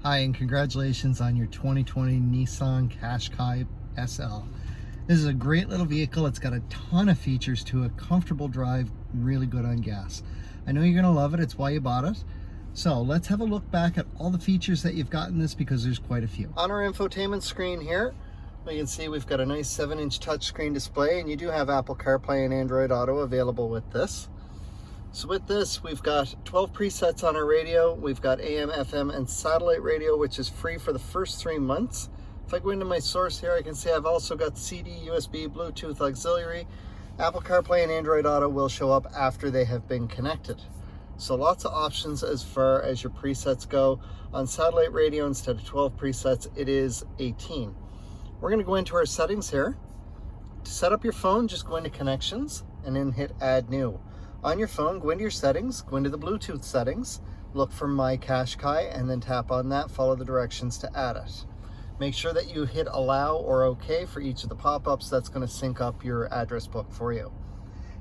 Hi, and congratulations on your 2020 Nissan Qashqai SL. This is a great little vehicle. It's got a ton of features to it, comfortable drive, really good on gas. I know you're going to love it. It's why you bought it. So let's have a look back at all the features that you've got in this, because there's quite a few. On our infotainment screen here, we can see we've got a nice 7-inch touchscreen display, and you do have Apple CarPlay and Android Auto available with this. So with this, we've got 12 presets on our radio. We've got AM, FM, and satellite radio, which is free for the first 3 months. If I go into my source here, I can see I've also got CD, USB, Bluetooth auxiliary. Apple CarPlay and Android Auto will show up after they have been connected. So lots of options as far as your presets go. On satellite radio, instead of 12 presets, it is 18. We're going to go into our settings here. To set up your phone, just go into connections and then hit add new. On your phone, go into your settings, go into the Bluetooth settings, look for My Qashqai, and then tap on that, follow the directions to add it. Make sure that you hit allow or OK for each of the pop-ups. That's going to sync up your address book for you.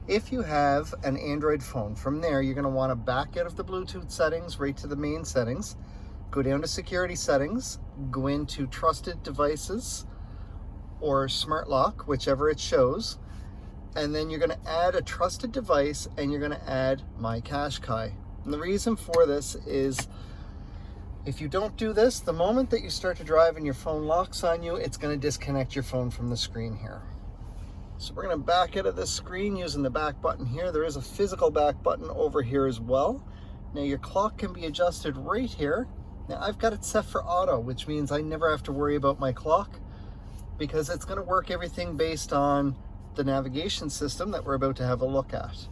If you have an Android phone, from there you're going to want to back out of the Bluetooth settings right to the main settings, go down to security settings, go into trusted devices or smart lock, whichever it shows, and then you're going to add a trusted device and you're going to add My Qashqai. And the reason for this is, if you don't do this, the moment that you start to drive and your phone locks on you, it's going to disconnect your phone from the screen here. So we're going to back out of this screen using the back button here. There is a physical back button over here as well. Now your clock can be adjusted right here. Now I've got it set for auto, which means I never have to worry about my clock, because it's going to work everything based on the navigation system that we're about to have a look at.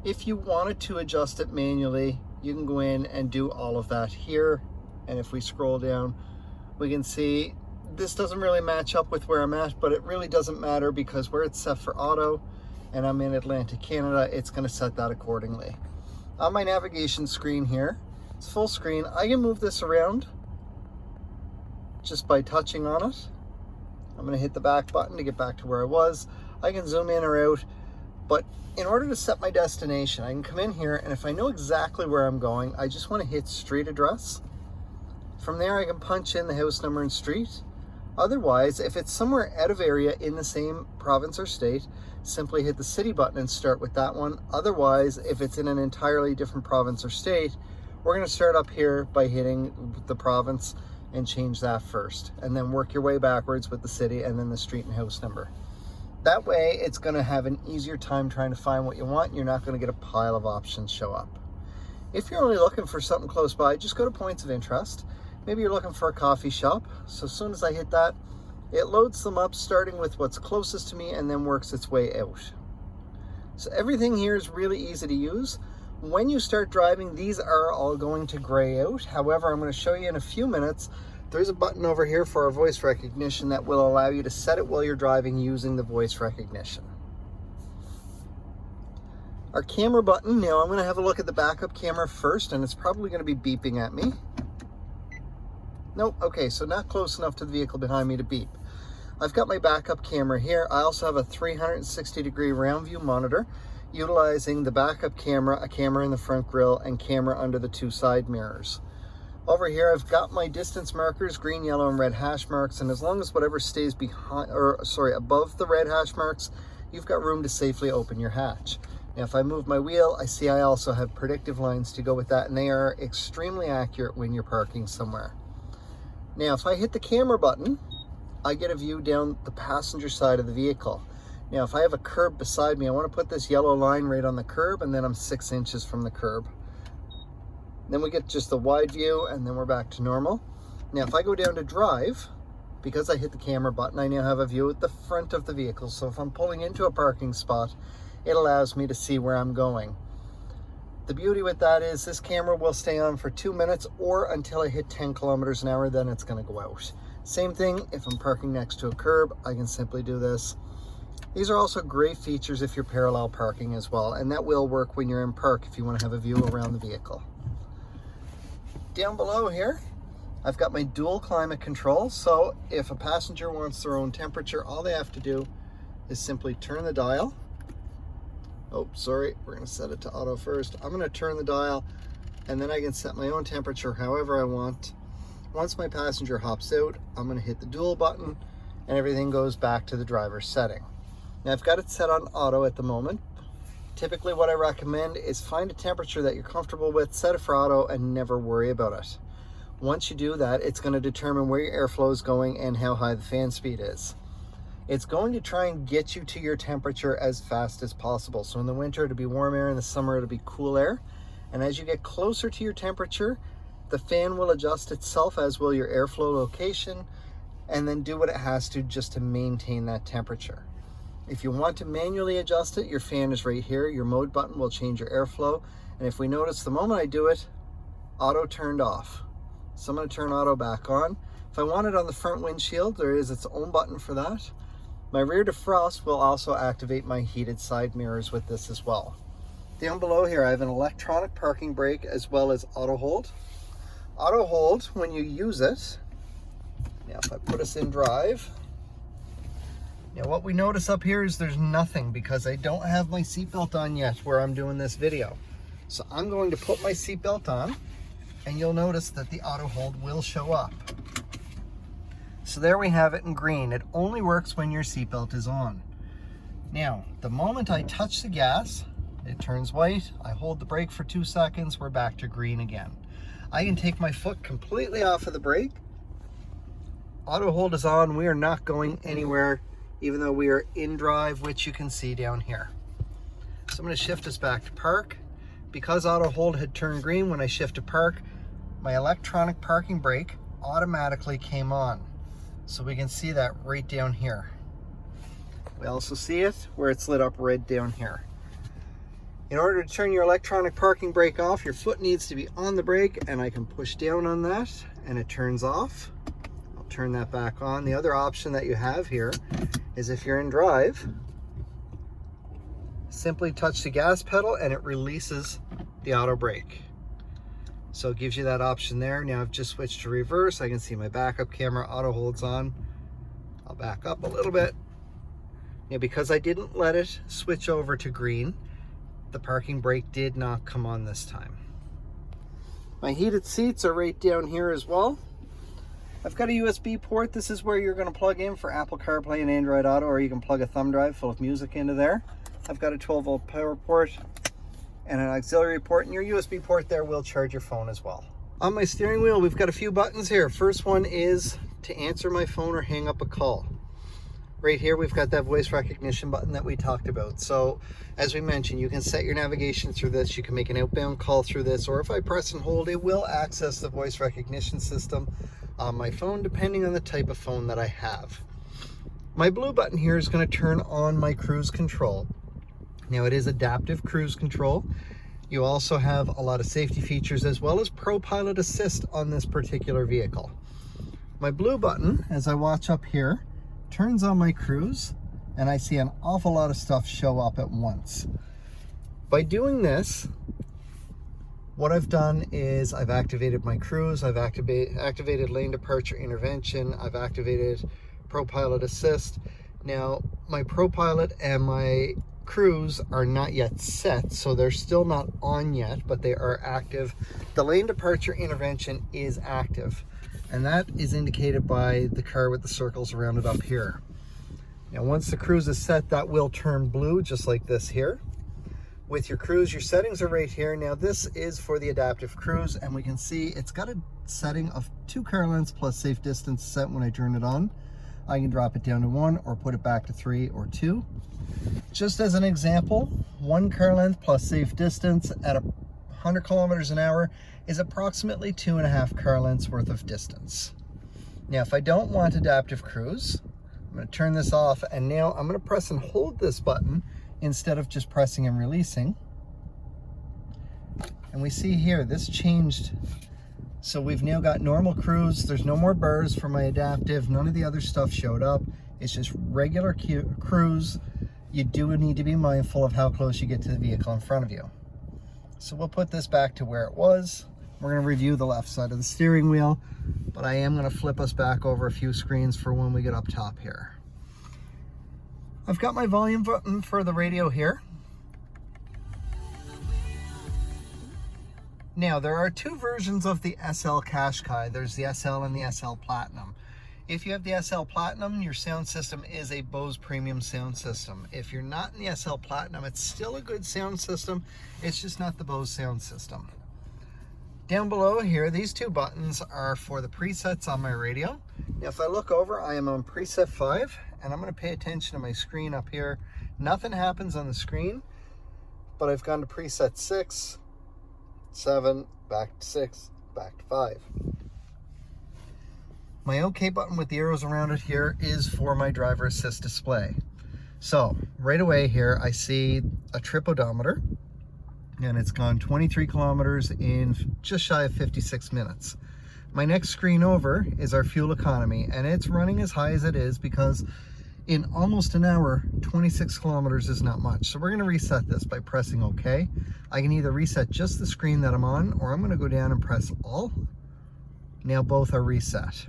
If you wanted to adjust it manually, you can go in and do all of that here. And if we scroll down, we can see this doesn't really match up with where I'm at, but it really doesn't matter, because where it's set for auto and I'm in Atlantic, Canada, it's going to set that accordingly. On my navigation screen here, it's full screen. I can move this around just by touching on it. I'm going to hit the back button to get back to where I was. I can zoom in or out, but in order to set my destination, I can come in here, and if I know exactly where I'm going, I just want to hit street address. From there, I can punch in the house number and street. Otherwise, if it's somewhere out of area in the same province or state, simply hit the city button and start with that one. Otherwise, if it's in an entirely different province or state, we're going to start up here by hitting the province and change that first, and then work your way backwards with the city and then the street and house number. That way it's going to have an easier time trying to find what you want, and you're not going to get a pile of options show up. If you're only looking for something close by, just go to points of interest. Maybe you're looking for a coffee shop. So as soon as I hit that, it loads them up, starting with what's closest to me, and then works its way out. So everything here is really easy to use. When you start driving, these are all going to gray out. However, I'm going to show you in a few minutes. There's a button over here for our voice recognition that will allow you to set it while you're driving using the voice recognition. Our camera button, now I'm going to have a look at the backup camera first, and it's probably going to be beeping at me. Nope, okay, so not close enough to the vehicle behind me to beep. I've got my backup camera here. I also have a 360-degree round view monitor, utilizing the backup camera, a camera in the front grille, and camera under the 2 side mirrors. Over here, I've got my distance markers, green, yellow, and red hash marks, and as long as whatever stays above the red hash marks, you've got room to safely open your hatch. Now, if I move my wheel, I see I also have predictive lines to go with that, and they are extremely accurate when you're parking somewhere. Now, if I hit the camera button, I get a view down the passenger side of the vehicle. Now, if I have a curb beside me, I want to put this yellow line right on the curb, and then I'm 6 inches from the curb. Then we get just the wide view, and then we're back to normal. Now, if I go down to drive, because I hit the camera button, I now have a view at the front of the vehicle. So if I'm pulling into a parking spot, it allows me to see where I'm going. The beauty with that is this camera will stay on for 2 minutes or until I hit 10 kilometers an hour, then it's going to go out. Same thing, if I'm parking next to a curb, I can simply do this. These are also great features if you're parallel parking as well, and that will work when you're in park if you want to have a view around the vehicle. Down below here, I've got my dual climate control, so if a passenger wants their own temperature, all they have to do is simply turn the dial. Oh, sorry, we're going to set it to auto first. I'm going to turn the dial, and then I can set my own temperature however I want. Once my passenger hops out, I'm going to hit the dual button and everything goes back to the driver's setting. Now I've got it set on auto at the moment. Typically what I recommend is find a temperature that you're comfortable with, set it for auto, and never worry about it. Once you do that, it's going to determine where your airflow is going and how high the fan speed is. It's going to try and get you to your temperature as fast as possible. So in the winter it'll be warm air, in the summer it'll be cool air. And as you get closer to your temperature, the fan will adjust itself, as will your airflow location, and then do what it has to just to maintain that temperature. If you want to manually adjust it, your fan is right here. Your mode button will change your airflow. And if we notice, the moment I do it, auto turned off. So I'm going to turn auto back on. If I want it on the front windshield, there is its own button for that. My rear defrost will also activate my heated side mirrors with this as well. Down below here, I have an electronic parking brake as well as auto hold. Auto hold, when you use it, now if I put us in drive, now what we notice up here is there's nothing because I don't have my seatbelt on yet where I'm doing this video. So I'm going to put my seatbelt on and you'll notice that the auto hold will show up. So there we have it in green. It only works when your seatbelt is on. Now, the moment I touch the gas, it turns white. I hold the brake for 2 seconds. We're back to green again. I can take my foot completely off of the brake. Auto hold is on. We are not going anywhere, even though we are in drive, which you can see down here. So I'm going to shift us back to park. Because auto hold had turned green when I shift to park, my electronic parking brake automatically came on. So we can see that right down here. We also see it where it's lit up red down here. In order to turn your electronic parking brake off, your foot needs to be on the brake, and I can push down on that and it turns off. I'll turn that back on. The other option that you have here is if you're in drive, simply touch the gas pedal and it releases the auto brake. So it gives you that option there. Now I've just switched to reverse. I can see my backup camera, auto holds on. I'll back up a little bit. Now because I didn't let it switch over to green, the parking brake did not come on this time. My heated seats are right down here as well. I've got a USB port. This is where you're going to plug in for Apple CarPlay and Android Auto, or you can plug a thumb drive full of music into there. I've got a 12-volt power port and an auxiliary port, and your USB port there will charge your phone as well. On my steering wheel, we've got a few buttons here. First one is to answer my phone or hang up a call. Right here, we've got that voice recognition button that we talked about. So as we mentioned, you can set your navigation through this. You can make an outbound call through this, or if I press and hold, it will access the voice recognition system on my phone, depending on the type of phone that I have. My blue button here is going to turn on my cruise control. Now it is adaptive cruise control. You also have a lot of safety features as well as ProPilot Assist on this particular vehicle. My blue button, as I watch up here, turns on my cruise and I see an awful lot of stuff show up at once. By doing this, what I've done is I've activated my cruise, I've activated lane departure intervention, I've activated ProPilot Assist. Now my ProPilot and my cruise are not yet set, so they're still not on yet, but they are active. The lane departure intervention is active, and that is indicated by the car with the circles around it up here. Now once the cruise is set, that will turn blue just like this here. With your cruise, your settings are right here. Now this is for the adaptive cruise, and we can see it's got a setting of 2 car lengths plus safe distance set when I turn it on. I can drop it down to 1 or put it back to 3 or 2. Just as an example, 1 car length plus safe distance at 100 kilometers an hour is approximately 2.5 car lengths worth of distance. Now if I don't want adaptive cruise, I'm going to turn this off, and now I'm going to press and hold this button instead of just pressing and releasing. And we see here this changed. So we've now got normal cruise. There's no more bars for my adaptive. None of the other stuff showed up. It's just regular cruise. You do need to be mindful of how close you get to the vehicle in front of you. So we'll put this back to where it was. We're going to review the left side of the steering wheel, but I am going to flip us back over a few screens for when we get up top here. I've got my volume button for the radio here. Now, there are two versions of the SL Qashqai. There's the SL and the SL Platinum. If you have the SL Platinum, your sound system is a Bose premium sound system. If you're not in the SL Platinum, it's still a good sound system. It's just not the Bose sound system. Down below here, these two buttons are for the presets on my radio. Now, if I look over, I am on preset 5, and I'm going to pay attention to my screen up here. Nothing happens on the screen, but I've gone to preset 6, 7, back to 6, back to 5. My OK button with the arrows around it here is for my driver assist display. So right away here, I see a trip odometer, and it's gone 23 kilometers in just shy of 56 minutes. My next screen over is our fuel economy, and it's running as high as it is because in almost an hour, 26 kilometers is not much. So we're going to reset this by pressing OK. I can either reset just the screen that I'm on, or I'm going to go down and press all. Now both are reset.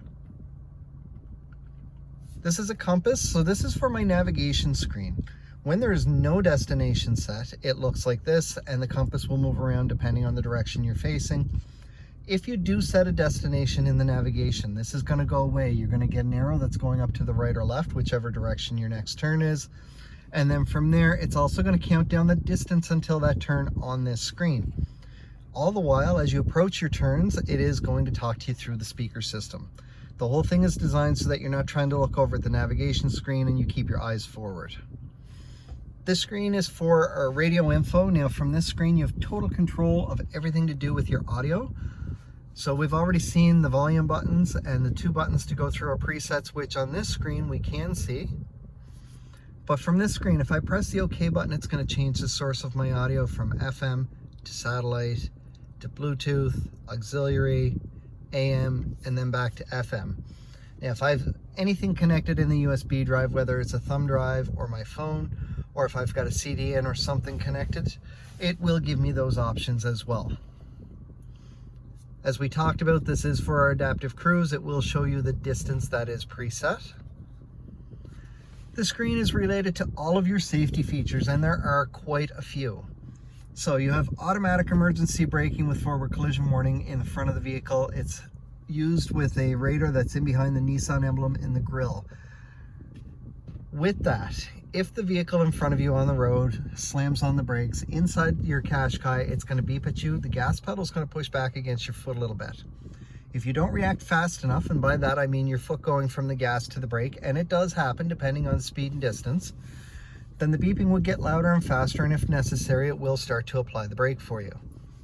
This is a compass, so this is for my navigation screen. When there is no destination set, it looks like this, and the compass will move around depending on the direction you're facing. If you do set a destination in the navigation, this is going to go away. You're going to get an arrow that's going up to the right or left, whichever direction your next turn is. And then from there, it's also going to count down the distance until that turn on this screen. All the while, as you approach your turns, it is going to talk to you through the speaker system. The whole thing is designed so that you're not trying to look over at the navigation screen and you keep your eyes forward. This screen is for our radio info. Now from this screen, you have total control of everything to do with your audio. So we've already seen the volume buttons and the two buttons to go through our presets, which on this screen we can see. But from this screen, if I press the OK button, it's going to change the source of my audio from FM to satellite to Bluetooth, auxiliary, AM, and then back to FM. Now, if I have anything connected in the USB drive, whether it's a thumb drive or my phone, or if I've got a CD in or something connected, it will give me those options as well. As we talked about, this is for our adaptive cruise. It will show you the distance that is preset. The screen is related to all of your safety features, and there are quite a few. So you have automatic emergency braking with forward collision warning in the front of the vehicle. It's used with a radar that's in behind the Nissan emblem in the grille. With that, if the vehicle in front of you on the road slams on the brakes inside your Qashqai, it's going to beep at you. The gas pedal is going to push back against your foot a little bit. If you don't react fast enough, and by that I mean your foot going from the gas to the brake, and it does happen depending on speed and distance, then the beeping will get louder and faster, and if necessary, it will start to apply the brake for you.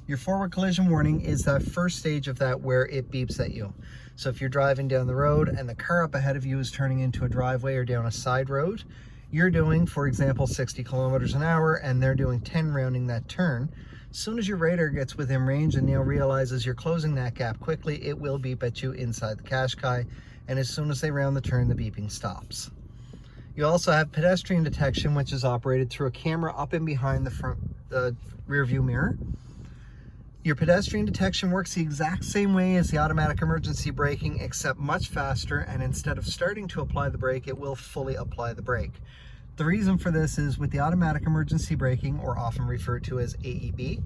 Your forward collision warning is that first stage of that where it beeps at you. So if you're driving down the road and the car up ahead of you is turning into a driveway or down a side road, you're doing, for example, 60 kilometers an hour, and they're doing 10 rounding that turn. As soon as your radar gets within range and now realizes you're closing that gap quickly, it will beep at you inside the Qashqai, and as soon as they round the turn, the beeping stops. You also have pedestrian detection, which is operated through a camera up and behind the rear view mirror. Your pedestrian detection works the exact same way as the automatic emergency braking, except much faster, and instead of starting to apply the brake, it will fully apply the brake. The reason for this is with the automatic emergency braking, or often referred to as AEB,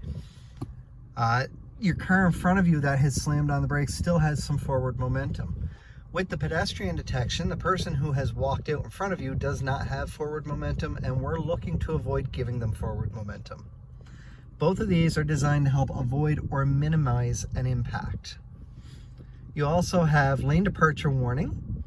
your car in front of you that has slammed on the brakes still has some forward momentum. With the pedestrian detection, the person who has walked out in front of you does not have forward momentum, and we're looking to avoid giving them forward momentum. Both of these are designed to help avoid or minimize an impact. You also have lane departure warning,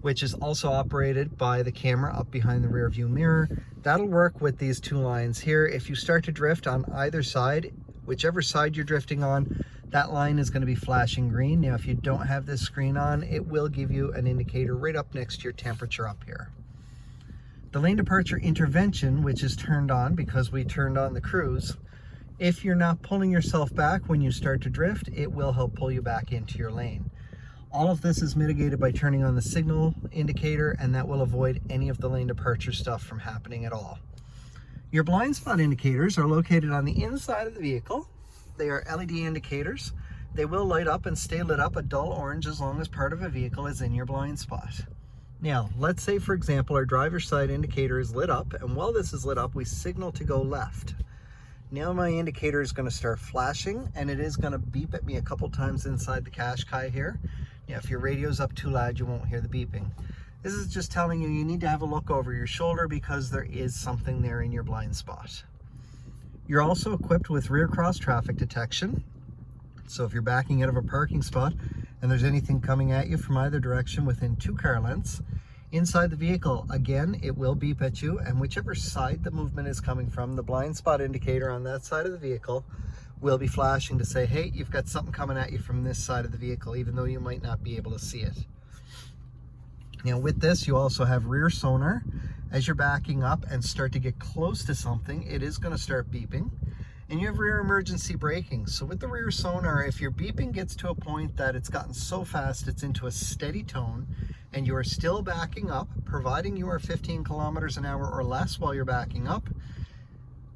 which is also operated by the camera up behind the rear view mirror. That'll work with these two lines here. If you start to drift on either side, whichever side you're drifting on, that line is going to be flashing green. Now, if you don't have this screen on, it will give you an indicator right up next to your temperature up here. The lane departure intervention, which is turned on because we turned on the cruise, if you're not pulling yourself back when you start to drift, it will help pull you back into your lane. All of this is mitigated by turning on the signal indicator, and that will avoid any of the lane departure stuff from happening at all. Your blind spot indicators are located on the inside of the vehicle. They are LED indicators. They will light up and stay lit up a dull orange as long as part of a vehicle is in your blind spot. Now, let's say, for example, our driver's side indicator is lit up, and while this is lit up, we signal to go left. Now my indicator is going to start flashing, and it is going to beep at me a couple times inside the Qashqai here. Yeah, if your radio's up too loud, you won't hear the beeping. This is just telling you need to have a look over your shoulder because there is something there in your blind spot. You're also equipped with rear cross traffic detection. So if you're backing out of a parking spot and there's anything coming at you from either direction within 2 car lengths, inside the vehicle, again, it will beep at you, and whichever side the movement is coming from, the blind spot indicator on that side of the vehicle will be flashing to say, hey, you've got something coming at you from this side of the vehicle, even though you might not be able to see it. Now with this, you also have rear sonar. As you're backing up and start to get close to something, it is going to start beeping. And you have rear emergency braking. So with the rear sonar, if your beeping gets to a point that it's gotten so fast it's into a steady tone, and you are still backing up, providing you are 15 kilometers an hour or less while you're backing up,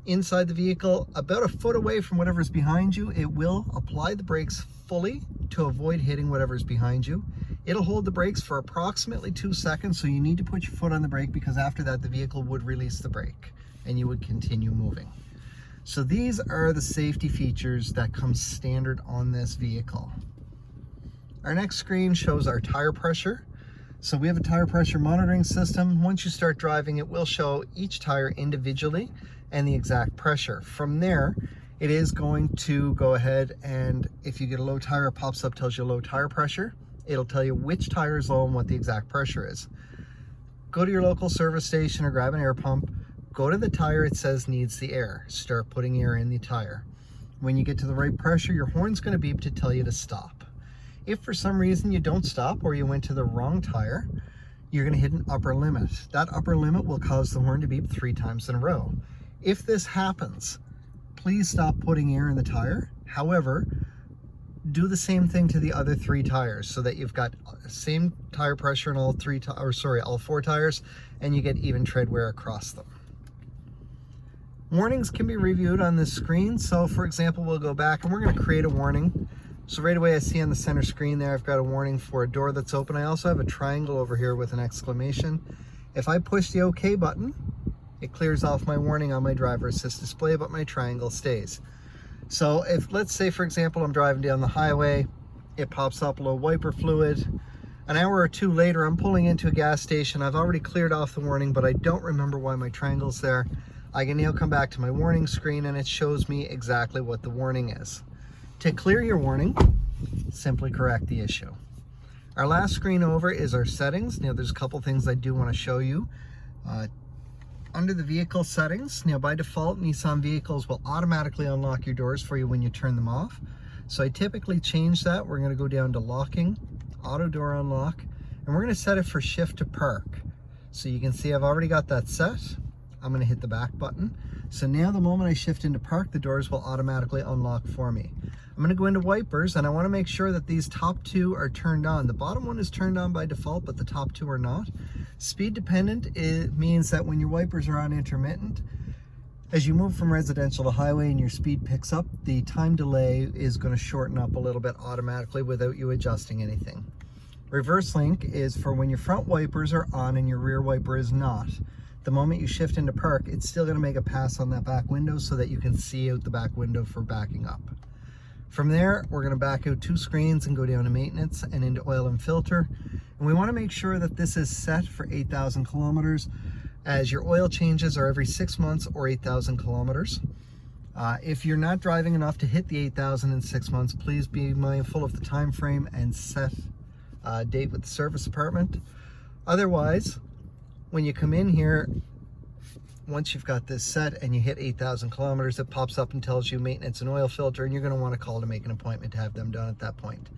inside the vehicle, about a foot away from whatever's behind you, it will apply the brakes fully to avoid hitting whatever's behind you. It'll hold the brakes for approximately 2 seconds, so you need to put your foot on the brake because after that the vehicle would release the brake and you would continue moving. So these are the safety features that come standard on this vehicle. Our next screen shows our tire pressure. So we have a tire pressure monitoring system. Once you start driving, it will show each tire individually and the exact pressure. From there, it is going to go ahead, and if you get a low tire, it pops up, tells you low tire pressure. It'll tell you which tire is low and what the exact pressure is. Go to your local service station or grab an air pump. Go to the tire it says needs the air. Start putting air in the tire. When you get to the right pressure, your horn's going to beep to tell you to stop. If for some reason you don't stop or you went to the wrong tire, you're going to hit an upper limit. That upper limit will cause the horn to beep 3 times in a row. If this happens, please stop putting air in the tire. However, do the same thing to the other 3 tires so that you've got same tire pressure in all 4 tires, and you get even tread wear across them. Warnings can be reviewed on this screen. So for example, we'll go back and we're going to create a warning. So right away I see on the center screen there, I've got a warning for a door that's open. I also have a triangle over here with an exclamation. If I push the OK button, it clears off my warning on my driver assist display, but my triangle stays. So if, let's say for example, I'm driving down the highway, it pops up low wiper fluid. An hour or 2 later, I'm pulling into a gas station. I've already cleared off the warning, but I don't remember why my triangle's there. I can now come back to my warning screen and it shows me exactly what the warning is. To clear your warning, simply correct the issue. Our last screen over is our settings. Now there's a couple things I do want to show you. Under the vehicle settings, now by default, Nissan vehicles will automatically unlock your doors for you when you turn them off. So I typically change that. We're going to go down to locking, auto door unlock, and we're going to set it for shift to park. So you can see I've already got that set. I'm going to hit the back button. So now the moment I shift into park, the doors will automatically unlock for me. I'm going to go into wipers, and I want to make sure that these top 2 are turned on. The bottom one is turned on by default, but the top 2 are not. Speed dependent, it means that when your wipers are on intermittent, as you move from residential to highway and your speed picks up, the time delay is going to shorten up a little bit automatically without you adjusting anything. Reverse link is for when your front wipers are on and your rear wiper is not. The moment you shift into park, it's still going to make a pass on that back window so that you can see out the back window for backing up. From there, we're going to back out 2 screens and go down to maintenance and into oil and filter. And we want to make sure that this is set for 8,000 kilometers, as your oil changes are every 6 months or 8,000 kilometers. If you're not driving enough to hit the 8,000 in 6 months, please be mindful of the time frame and set a date with the service department. Otherwise, when you come in here, once you've got this set and you hit 8,000 kilometers, it pops up and tells you maintenance and oil filter, and you're going to want to call to make an appointment to have them done at that point.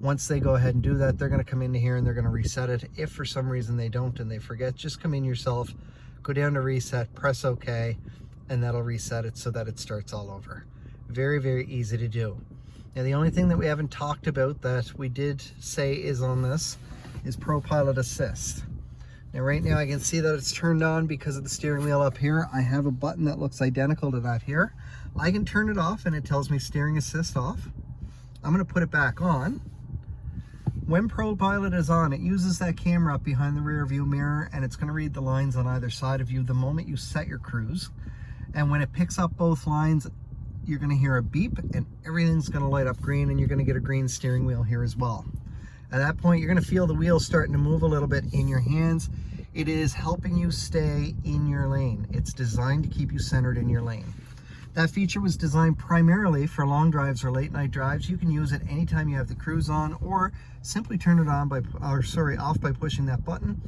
Once they go ahead and do that, they're going to come into here and they're going to reset it. If for some reason they don't and they forget, just come in yourself, go down to reset, press OK, and that'll reset it so that it starts all over. Very, very easy to do. Now the only thing that we haven't talked about that we did say is on this is ProPilot Assist. Now right now I can see that it's turned on because of the steering wheel up here. I have a button that looks identical to that here. I can turn it off and it tells me steering assist off. I'm going to put it back on. When ProPilot is on, it uses that camera up behind the rear view mirror, and it's going to read the lines on either side of you the moment you set your cruise. And when it picks up both lines, you're going to hear a beep and everything's going to light up green, and you're going to get a green steering wheel here as well. At that point, you're going to feel the wheels starting to move a little bit in your hands. It is helping you stay in your lane. It's designed to keep you centered in your lane. That feature was designed primarily for long drives or late night drives. You can use it anytime you have the cruise on, or simply turn it on by, off by pushing that button.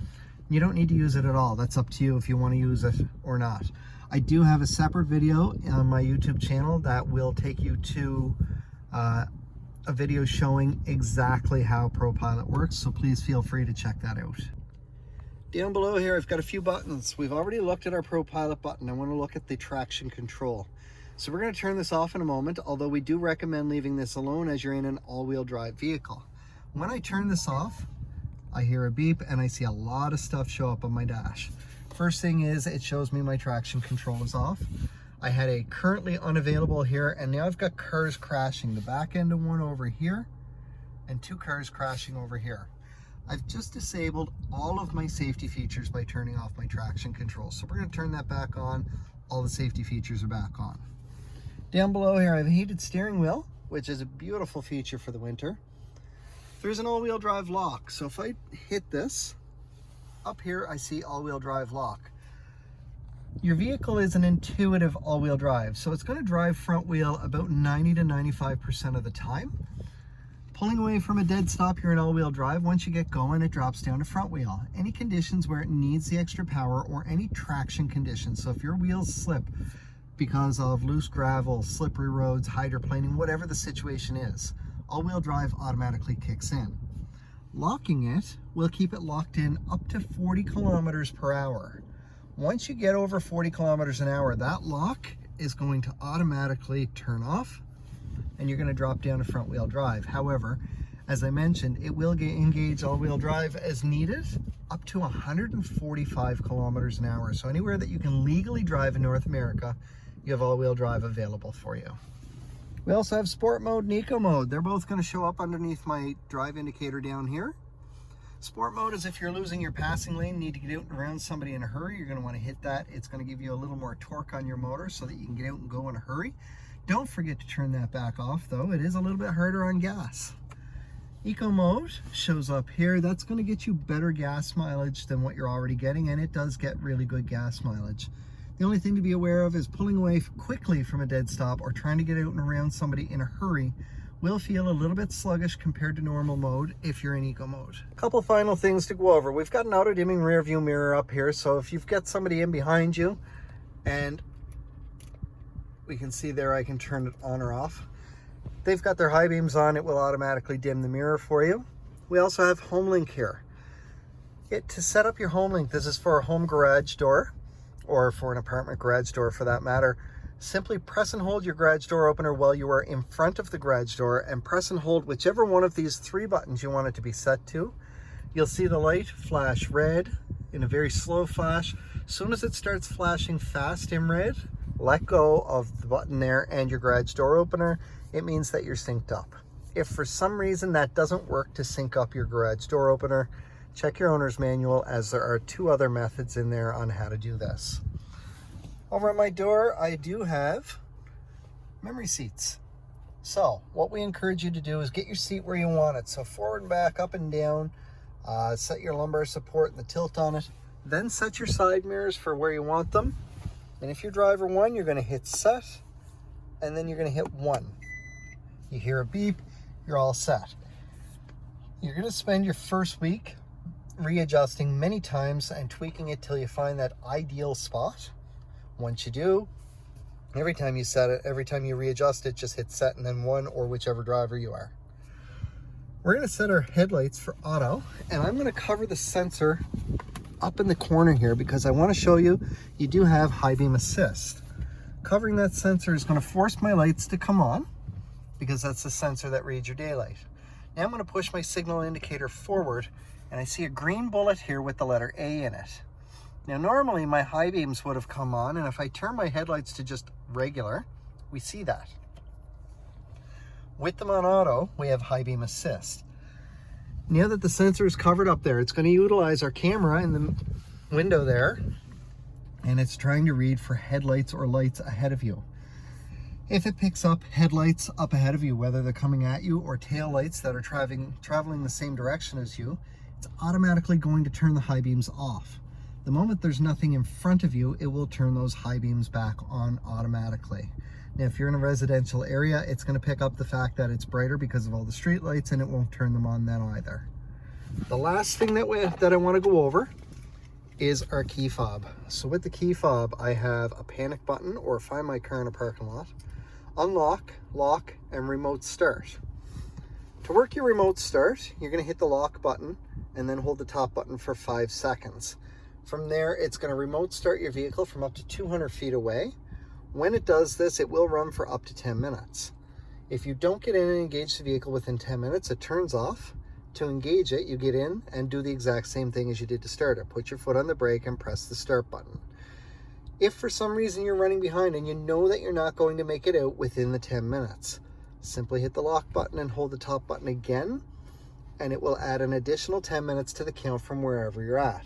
You don't need to use it at all. That's up to you if you want to use it or not. I do have a separate video on my YouTube channel that will take you to a video showing exactly how ProPilot works, so please feel free to check that out. Down below here, I've got a few buttons. We've already looked at our ProPilot button. I want to look at the traction control. So we're going to turn this off in a moment, although we do recommend leaving this alone as you're in an all-wheel drive vehicle. When I turn this off, I hear a beep and I see a lot of stuff show up on my dash. First thing is, it shows me my traction control is off. I had a currently unavailable here, and now I've got cars crashing. The back end of one over here and 2 cars crashing over here. I've just disabled all of my safety features by turning off my traction control. So we're going to turn that back on. All the safety features are back on. Down below here, I have a heated steering wheel, which is a beautiful feature for the winter. There's an all-wheel drive lock. So if I hit this, up here I see all-wheel drive lock. Your vehicle is an intuitive all-wheel drive, so it's going to drive front wheel about 90 to 95% of the time. Pulling away from a dead stop, you're in all-wheel drive. Once you get going, it drops down to front wheel. Any conditions where it needs the extra power, or any traction conditions, so if your wheels slip because of loose gravel, slippery roads, hydroplaning, whatever the situation is, all-wheel drive automatically kicks in. Locking it will keep it locked in up to 40 kilometers per hour. Once you get over 40 kilometers an hour, that lock is going to automatically turn off, and you're going to drop down to front wheel drive. However, as I mentioned, it will engage all-wheel drive as needed up to 145 kilometers an hour. So anywhere that you can legally drive in North America, you have all-wheel drive available for you. We also have sport mode and eco mode. They're both going to show up underneath my drive indicator down here. Sport mode is if you're losing your passing lane, need to get out and around somebody in a hurry, you're going to want to hit that. It's going to give you a little more torque on your motor so that you can get out and go in a hurry. Don't forget to turn that back off though. It is a little bit harder on gas. Eco mode shows up here. That's going to get you better gas mileage than what you're already getting, and it does get really good gas mileage. The only thing to be aware of is pulling away quickly from a dead stop or trying to get out and around somebody in a hurry will feel a little bit sluggish compared to normal mode if you're in eco mode. A couple final things to go over. We've got an auto dimming rear view mirror up here, so if you've got somebody in behind you, and we can see there I can turn it on or off. They've got their high beams on, it will automatically dim the mirror for you. We also have home link here. To set up your home link, this is for a home garage door, or for an apartment garage door for that matter. Simply press and hold your garage door opener while you are in front of the garage door, and press and hold whichever one of these 3 buttons you want it to be set to. You'll see the light flash red in a very slow flash. As soon as it starts flashing fast in red, let go of the button there and your garage door opener. It means that you're synced up. If for some reason that doesn't work to sync up your garage door opener, check your owner's manual, as there are 2 other methods in there on how to do this. Over at my door, I do have memory seats. So what we encourage you to do is get your seat where you want it. So forward and back, up and down, set your lumbar support and the tilt on it, then set your side mirrors for where you want them. And if you're driver 1, you're going to hit set, and then you're going to hit 1. You hear a beep, you're all set. You're going to spend your first week readjusting many times and tweaking it till you find that ideal spot. Once you do, every time you set it, every time you readjust it, just hit set and then 1, or whichever driver you are. We're going to set our headlights for auto, and I'm going to cover the sensor up in the corner here because I want to show you do have high beam assist. Covering that sensor is going to force my lights to come on because that's the sensor that reads your daylight. Now I'm going to push my signal indicator forward, and I see a green bullet here with the letter A in it. Now normally my high beams would have come on, and if I turn my headlights to just regular, we see that. With them on auto, we have high beam assist. Now that the sensor is covered up there, it's going to utilize our camera in the window there and it's trying to read for headlights or lights ahead of you. If it picks up headlights up ahead of you, whether they're coming at you or tail lights that are traveling the same direction as you, it's automatically going to turn the high beams off. The moment there's nothing in front of you, it will turn those high beams back on automatically. Now, if you're in a residential area, it's going to pick up the fact that it's brighter because of all the street lights, and it won't turn them on then either. The last thing that I want to go over is our key fob. So with the key fob, I have a panic button, or find my car in a parking lot, unlock, lock, and remote start. To work your remote start, you're going to hit the lock button and then hold the top button for 5 seconds. From there, it's going to remote start your vehicle from up to 200 feet away. When it does this, it will run for up to 10 minutes. If you don't get in and engage the vehicle within 10 minutes, it turns off. To engage it, you get in and do the exact same thing as you did to start it. Put your foot on the brake and press the start button. If for some reason you're running behind and you know that you're not going to make it out within the 10 minutes, simply hit the lock button and hold the top button again, and it will add an additional 10 minutes to the count from wherever you're at.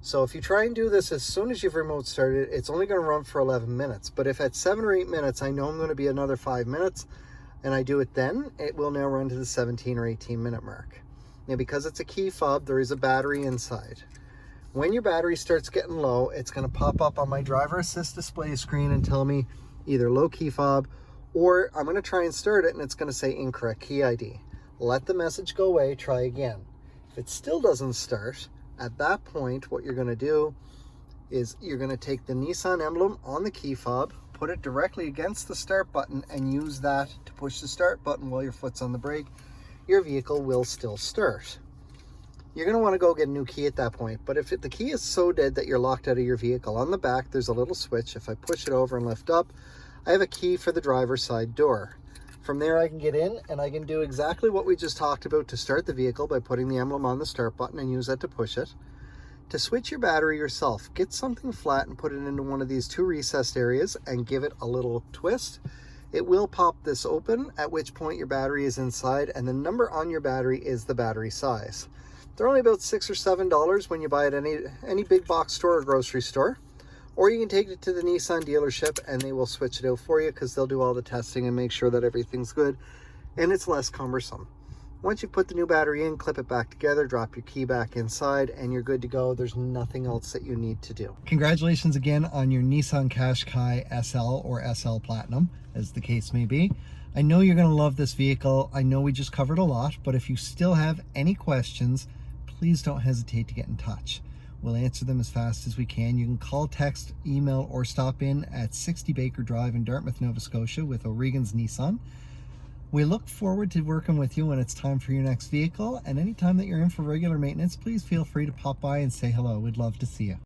So if you try and do this as soon as you've remote started, it's only going to run for 11 minutes. But if at 7 or 8 minutes, I know I'm going to be another 5 minutes, and I do it then, it will now run to the 17 or 18 minute mark. Now, because it's a key fob, there is a battery inside. When your battery starts getting low, it's going to pop up on my driver assist display screen and tell me either low key fob, or I'm going to try and start it and it's going to say incorrect key ID. Let the message go away, try again. If it still doesn't start, at that point, what you're going to do is you're going to take the Nissan emblem on the key fob, put it directly against the start button, and use that to push the start button while your foot's on the brake. Your vehicle will still start. You're going to want to go get a new key at that point, but if the key is so dead that you're locked out of your vehicle, on the back there's a little switch. If I push it over and lift up, I have a key for the driver's side door. From there I can get in and I can do exactly what we just talked about to start the vehicle by putting the emblem on the start button and use that to push it. To switch your battery yourself, get something flat and put it into one of these 2 recessed areas and give it a little twist. It will pop this open, at which point your battery is inside, and the number on your battery is the battery size. They're only about $6 or $7 when you buy at any big box store or grocery store. Or you can take it to the Nissan dealership and they will switch it out for you, because they'll do all the testing and make sure that everything's good and it's less cumbersome. Once you put the new battery in, clip it back together, drop your key back inside, and you're good to go. There's nothing else that you need to do. Congratulations again on your Nissan Qashqai SL or SL Platinum, as the case may be. I know you're going to love this vehicle. I know we just covered a lot, but if you still have any questions, please don't hesitate to get in touch. We'll answer them as fast as we can. You can call, text, email, or stop in at 60 Baker Drive in Dartmouth, Nova Scotia with O'Regan's Nissan. We look forward to working with you when it's time for your next vehicle, and anytime that you're in for regular maintenance, please feel free to pop by and say hello. We'd love to see you.